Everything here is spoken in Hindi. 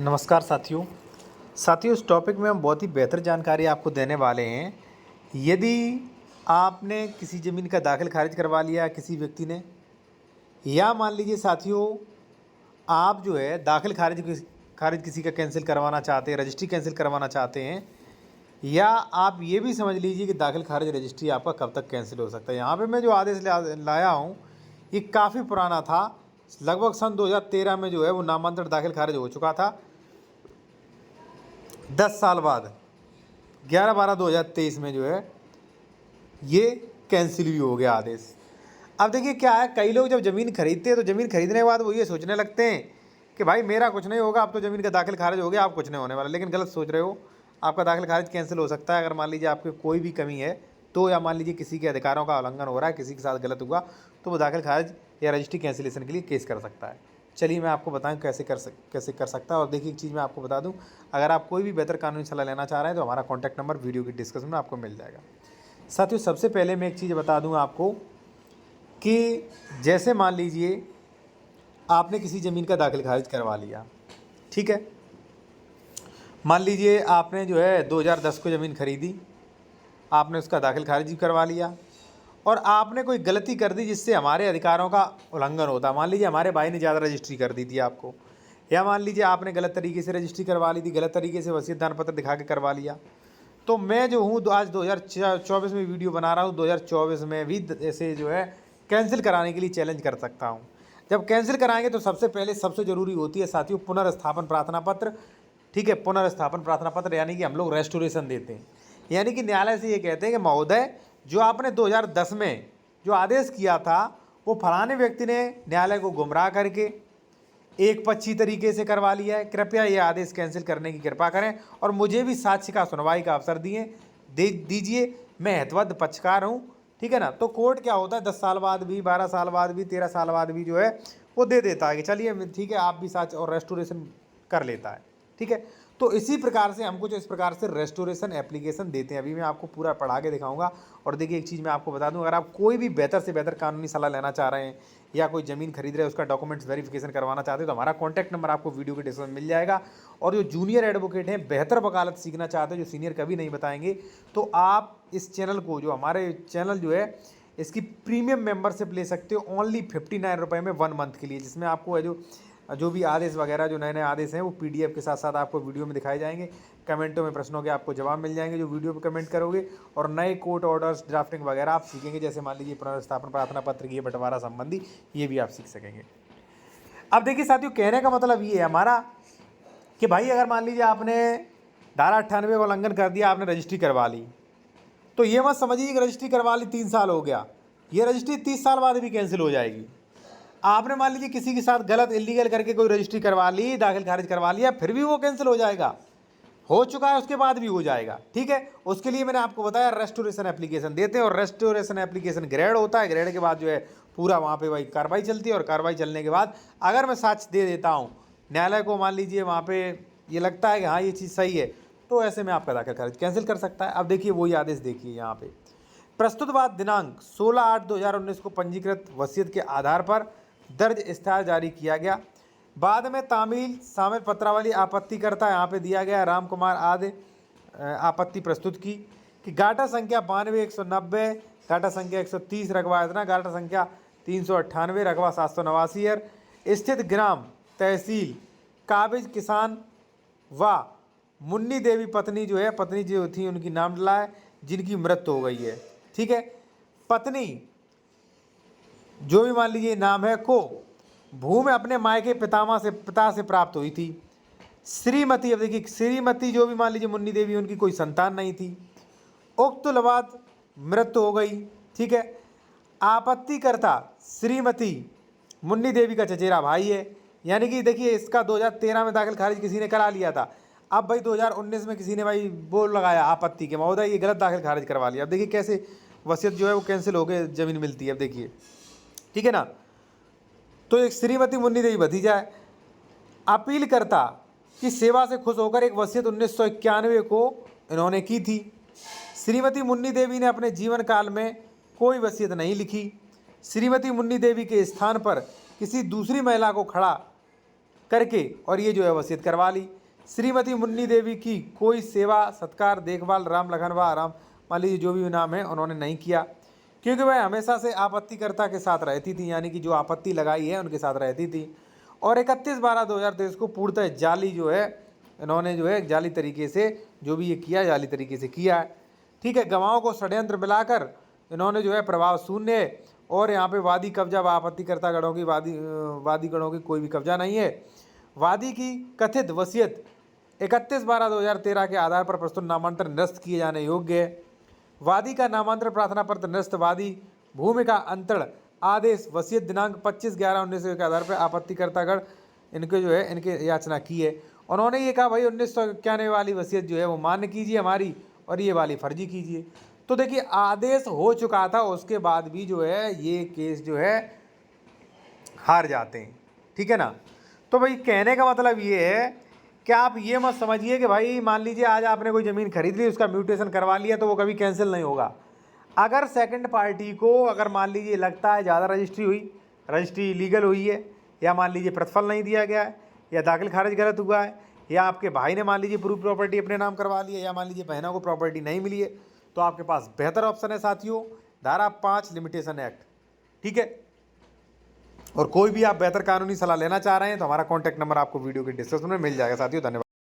नमस्कार साथियों इस टॉपिक में हम बहुत ही बेहतर जानकारी आपको देने वाले हैं। यदि आपने किसी ज़मीन का दाखिल खारिज करवा लिया किसी व्यक्ति ने, या मान लीजिए साथियों आप जो है दाखिल खारिज किसी का कैंसिल करवाना चाहते हैं, रजिस्ट्री कैंसिल करवाना चाहते हैं, या आप ये भी समझ लीजिए कि दाखिल खारिज रजिस्ट्री आपका कब तक कैंसिल हो सकता है। यहाँ पे मैं जो आदेश लाया हूँ ये काफ़ी पुराना था। लगभग सन 2013 में जो है वो नामांतरण दाखिल खारिज हो चुका था। 10 साल बाद 11/12/2023 में जो है ये कैंसिल भी हो गया आदेश। अब देखिए क्या है, कई लोग जब ज़मीन खरीदते हैं तो ज़मीन खरीदने के बाद वो ये सोचने लगते हैं कि भाई मेरा कुछ नहीं होगा, अब तो ज़मीन का दाखिल खारिज हो गया, आप कुछ नहीं होने वाला। लेकिन गलत सोच रहे हो, आपका दाखिल खारिज कैंसिल हो सकता है अगर मान लीजिए आपकी कोई भी कमी है तो, या मान लीजिए किसी के अधिकारों का उल्लंघन हो रहा है, किसी के साथ गलत हुआ तो वो दाखिल खारिज या रजिस्ट्री कैंसिलेशन के लिए केस कर सकता है। चलिए मैं आपको बताऊं कैसे कर सकता है। और देखिए एक चीज़ मैं आपको बता दूं, अगर आप कोई भी बेहतर कानूनी सलाह लेना चाह रहे हैं तो हमारा कॉन्टैक्ट नंबर वीडियो की डिस्क्रिप्शन में आपको मिल जाएगा। साथियों सबसे पहले मैं एक चीज़ बता दूं आपको कि जैसे मान लीजिए आपने किसी ज़मीन का दाखिल खारिज करवा लिया, ठीक है। मान लीजिए आपने जो है 2010 को ज़मीन खरीदी, आपने उसका दाखिल खारिज भी करवा लिया और आपने कोई गलती कर दी जिससे हमारे अधिकारों का उल्लंघन होता। मान लीजिए हमारे भाई ने ज़्यादा रजिस्ट्री कर दी थी आपको, या मान लीजिए आपने गलत तरीके से रजिस्ट्री करवा ली थी, गलत तरीके से वसीयत दान पत्र दिखा के करवा लिया। तो मैं जो हूँ आज 2024 में वीडियो बना रहा हूँ, 2024 में भी ऐसे जो है कैंसिल कराने के लिए चैलेंज कर सकता हूँ। जब कैंसिल कराएंगे तो सबसे पहले सबसे ज़रूरी होती है साथियों पुनर्स्थापन प्रार्थना पत्र, ठीक है। पुनर्स्थापन प्रार्थना पत्र यानी कि हम लोग रेस्टोरेशन देते हैं, यानी कि न्यायालय से ये कहते हैं कि महोदय जो आपने 2010 में जो आदेश किया था वो फलाने व्यक्ति ने न्यायालय को गुमराह करके एक पक्षी तरीके से करवा लिया है, कृपया ये आदेश कैंसिल करने की कृपा करें और मुझे भी साक्ष्य का सुनवाई का अवसर दीजिए। मैं हितवद्ध पक्षकार हूँ, ठीक है ना। तो कोर्ट क्या होता है 10 साल बाद भी, 12 साल बाद भी, 13 साल बाद भी जो है वो दे देता है कि चलिए ठीक है आप भी साक्ष्य और रेस्टोरेशन कर लेता है, ठीक है। तो इसी प्रकार से हम कुछ इस प्रकार से रेस्टोरेशन एप्लीकेशन देते हैं। अभी मैं आपको पूरा पढ़ा के दिखाऊंगा। और देखिए एक चीज़ मैं आपको बता दूं, अगर आप कोई भी बेहतर से बेहतर कानूनी सलाह लेना चाह रहे हैं या कोई ज़मीन खरीद रहे हैं उसका डॉक्यूमेंट्स वेरिफिकेशन करवाना चाहते हैं तो हमारा कॉन्टैक्ट नंबर आपको वीडियो के डिस्क्रिप्शन में मिल जाएगा। और जो जूनियर एडवोकेट हैं, बेहतर वकालत सीखना चाहते हैं जो सीनियर कभी नहीं बताएंगे, तो आप इस चैनल को, जो हमारे चैनल जो है इसकी प्रीमियम मेंबरशिप ले सकते हो ओनली 59 रुपये में 1 मंथ के लिए, जिसमें आपको है जो भी आदेश वगैरह जो नए नए आदेश हैं वो पीडीएफ के साथ साथ आपको वीडियो में दिखाए जाएंगे। कमेंटों में प्रश्नों के आपको जवाब मिल जाएंगे जो वीडियो पे कमेंट करोगे, और नए कोर्ट ऑर्डर्स ड्राफ्टिंग वगैरह आप सीखेंगे। जैसे मान लीजिए पुनर्स्थापन प्रार्थना पत्र की बंटवारा संबंधी, ये भी आप सीख सकेंगे। अब देखिए साथियों कहने का मतलब ये है हमारा कि भाई अगर मान लीजिए आपने धारा 98 का उल्लंघन कर दिया, आपने रजिस्ट्री करवा ली, तो ये मत समझिए कि रजिस्ट्री करवा ली 3 साल हो गया, ये रजिस्ट्री 30 साल बाद भी कैंसिल हो जाएगी। आपने मान लीजिए किसी के साथ गलत इलीगल करके कोई रजिस्ट्री करवा ली, दाखिल खारिज करवा लिया, फिर भी वो कैंसिल हो जाएगा, हो चुका है उसके बाद भी हो जाएगा, ठीक है। उसके लिए मैंने आपको बताया रेस्टोरेशन एप्लीकेशन देते हैं, और रेस्टोरेशन एप्लीकेशन ग्रेड होता है। ग्रेड के बाद जो है पूरा वहाँ पे वही कार्रवाई चलती है, और कार्रवाई चलने के बाद अगर मैं साक्ष्य दे देता हूँ न्यायालय को, मान लीजिए वहाँ पे ये लगता है कि हाँ ये चीज़ सही है, तो ऐसे में आपका दाखिल खारिज कैंसिल कर सकता है। अब देखिए वही आदेश देखिए यहाँ पे, प्रस्तुत बात दिनांक 16/8/2019 को पंजीकृत वसीयत के आधार पर दर्ज इश्तेहार जारी किया गया। बाद में तामील शामिल पत्रावली आपत्तिकर्ता यहाँ पे दिया गया राम कुमार आदि आपत्ति प्रस्तुत की कि गाटा संख्या 92/190, गाटा संख्या 130 रकबा इतना, गाटा संख्या 398 रकबा 789 स्थित ग्राम तहसील काबिज किसान व मुन्नी देवी पत्नी जो है, पत्नी जो थी उनकी नाम डला है, जिनकी मृत्यु हो गई है, ठीक है। पत्नी जो भी मान लीजिए नाम है को भूमि अपने मायके पिता से प्राप्त हुई थी। श्रीमती, अब देखिए श्रीमती जो भी मान लीजिए मुन्नी देवी, उनकी कोई संतान नहीं थी। उक्त लवाद मृत्यु हो गई, ठीक है। आपत्तिकर्ता श्रीमती मुन्नी देवी का चचेरा भाई है, यानी कि देखिए इसका 2013 में दाखिल खारिज किसी ने करा लिया था। अब भाई 2019 में किसी ने भाई बोल लगाया आपत्ति के महोदय ये गलत दाखिल खारिज करवा लिया। अब देखिए कैसे वसीयत जो है वो कैंसिल हो गए, जमीन मिलती है। अब देखिए, ठीक है ना। तो एक श्रीमती मुन्नी देवी भतीजा है। अपील करता कि सेवा से खुश होकर एक वसीयत 1991 को इन्होंने की थी। श्रीमती मुन्नी देवी ने अपने जीवन काल में कोई वसीयत नहीं लिखी। श्रीमती मुन्नी देवी के स्थान पर किसी दूसरी महिला को खड़ा करके और ये जो है वसीयत करवा ली। श्रीमती मुन्नी देवी की कोई सेवा सत्कार देखभाल राम लखन व आराम, मान लीजिए जो भी नाम है, उन्होंने नहीं किया, क्योंकि वह हमेशा से आपत्तिकर्ता के साथ रहती थी, यानी कि जो आपत्ति लगाई है उनके साथ रहती थी। और 31/12/2023 को पूर्णतः जाली जो है, इन्होंने जो है जाली तरीके से जो भी ये किया, जाली तरीके से किया है। ठीक है, गवाहों को षड्यंत्र मिलाकर इन्होंने जो है प्रभाव शून्य, और यहाँ पे वादी कब्जा व आपत्तिकर्ता गणों की वादी गणों की कोई भी कब्जा नहीं है। वादी की कथित वसीयत 31/12/2013 के आधार पर प्रस्तुत नामांतर निरस्त किए जाने योग्य है। वादी का नामांतर प्रार्थना पत्र निरस्त, वादी भूमिका अंतरण आदेश वसीयत दिनांक 25/11/19 के आधार पर आपत्तिकर्तागण इनके जो है इनके याचना की है। उन्होंने ये कहा भाई 1991 वाली वसीयत जो है वो मान्य कीजिए हमारी, और ये वाली फर्जी कीजिए। तो देखिए आदेश हो चुका था, उसके बाद भी जो है ये केस जो है हार जाते हैं। ठीक है ना। तो भाई कहने का मतलब ये है कि आप ये मत समझिए कि भाई मान लीजिए आज आपने कोई ज़मीन खरीद ली, उसका म्यूटेशन करवा लिया तो वो कभी कैंसिल नहीं होगा। अगर सेकंड पार्टी को अगर मान लीजिए लगता है ज़्यादा रजिस्ट्री हुई, रजिस्ट्री इलीगल हुई है, या मान लीजिए प्रतिफल नहीं दिया गया है, या दाखिल खारिज गलत हुआ है, या आपके भाई ने मान लीजिए पूरी प्रॉपर्टी अपने नाम करवा ली है, या मान लीजिए बहनों को प्रॉपर्टी नहीं मिली है, तो आपके पास बेहतर ऑप्शन है साथियों, धारा 5 लिमिटेशन एक्ट। ठीक है। और कोई भी आप बेहतर कानूनी सलाह लेना चाह रहे हैं तो हमारा कॉन्टैक्ट नंबर आपको वीडियो के डिस्क्रिप्शन में मिल जाएगा साथियों। धन्यवाद।